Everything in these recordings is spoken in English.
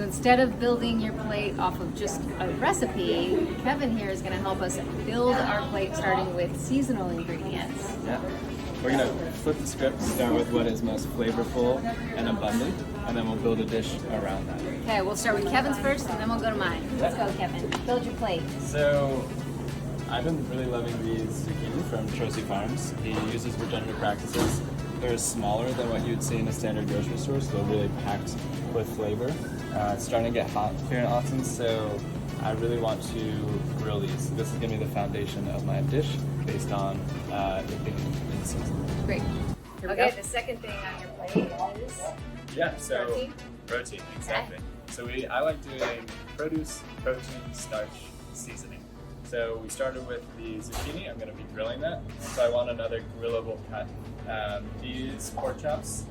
So instead of building your plate off of just a recipe, Kevin here is going to help us build our plate starting with seasonal ingredients. Yeah. We're going to flip the script, start with what is most flavorful and abundant, and then we'll build a dish around that. Okay, we'll start with Kevin's first, and then we'll go to mine. Let's go, Kevin. Build your plate. So, I've been really loving these zucchini from Trotsy Farms. He uses regenerative practices. They're smaller than what you'd see in a standard grocery store, so they're really packed with flavor. It's starting to get hot here in Austin, so I really want to grill these. This is going to be the foundation of my dish based on it being in season. Great. Okay, the second thing on your plate is protein, exactly. Okay. So I like doing produce, protein, starch, seasoning. So we started with the zucchini. I'm going to be grilling that. So I want another grillable cut. These pork chops,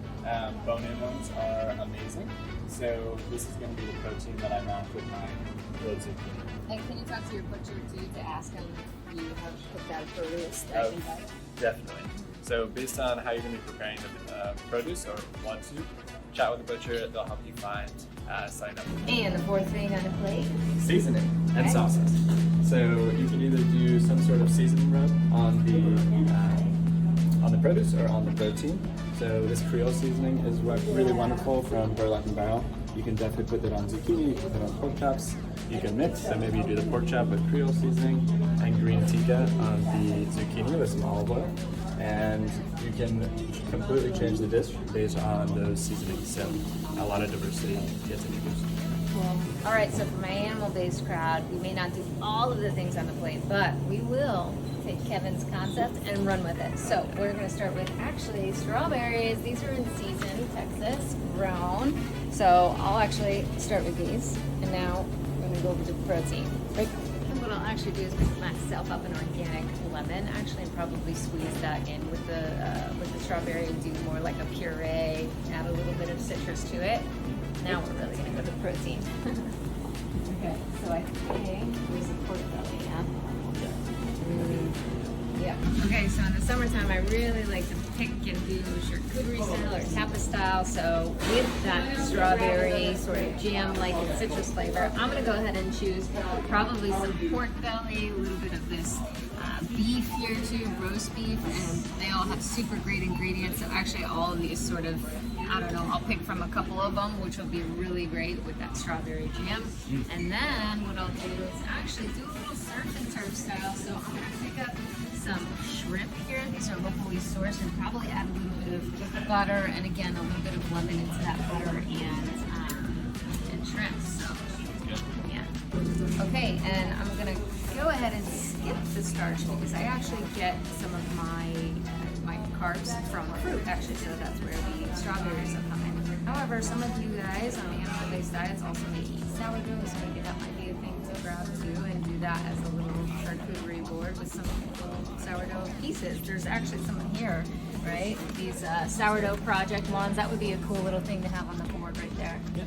bone-in ones, are amazing. So this is going to be the protein that I mount with my grilled zucchini. And can you talk to your butcher too to ask him if you have cooked out produce that I can buy? Definitely. So based on how you're going to be preparing the produce or want to, chat with the butcher. They'll help you find sign up. And the fourth thing on the plate? Seasoning and sauces. So you can either do some sort of seasoning rub on the produce or on the protein. So this Creole seasoning is really wonderful from Burlap and Barrel. You can definitely put it on zucchini, you can put it on pork chops. You can mix, so maybe you do the pork chop with Creole seasoning and green tikka on the zucchini with some olive oil. And you can completely change the dish based on those seasonings. So a lot of diversity gets introduced. Cool. All right, so for my animal-based crowd, we may not do all of the things on the plate, but we will take Kevin's concept and run with it. So we're going to start with actually strawberries. These are in season, Texas, grown. So I'll actually start with these, and now we're going to go over to the protein. Right. What I'll actually do is make myself up an organic lemon, actually, and probably squeeze that in with the strawberry and do more like a puree, add a little bit of citrus to it. Now we're really going to go to protein. Okay, so I think there's a pork belly, yeah? Yeah. Okay, so in the summertime, I really like to pick and do charcuterie style or tapas style. So with that strawberry sort of jam-like and citrus flavor, I'm going to go ahead and choose probably some pork belly, a little bit of this beef here too, roast beef, and they all have super great ingredients. So actually all of these sort of, I don't know, I'll pick from a couple of them, which will be really great with that strawberry jam. And then what I'll do is actually do a little surf and turf style. So I'm going to pick up some shrimp here. These are locally sourced, and probably add a little bit of butter, and again a little bit of lemon into that butter and shrimp. So yeah. Okay, and I'm gonna go ahead and skip the starch because I actually get some of my carbs from fruit actually, so that's where the strawberries will come in. However, some of you guys on animal-based diets also may eat sourdough, so maybe that might be a thing to grab too and do that as a little charcuterie board with some little sourdough pieces. There's actually some here, right? These sourdough project ones, that would be a cool little thing to have on the board right there. Yeah.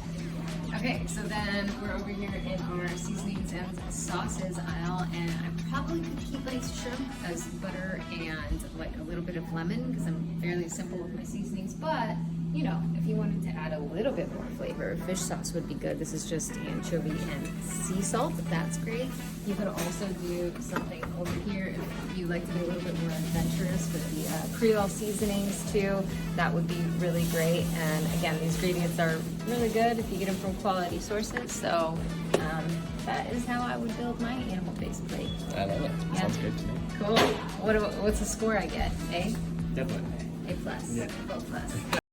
Okay, so then we're over here in our seasonings and sauces aisle, and I probably could keep my shrimp as butter and like a little bit of lemon because I'm fairly simple with my seasonings, but you know, if you wanted to add a little bit more flavor, fish sauce would be good. This is just anchovy and sea salt. That's great. You could also do something over here if you like to be a little bit more adventurous with the Creole seasonings too. That would be really great. And again, these ingredients are really good if you get them from quality sources. So that is how I would build my animal-based plate. I love it. Yeah. Sounds good to me. Cool. What's the score I get? A? Definitely. A plus. Yeah. A plus.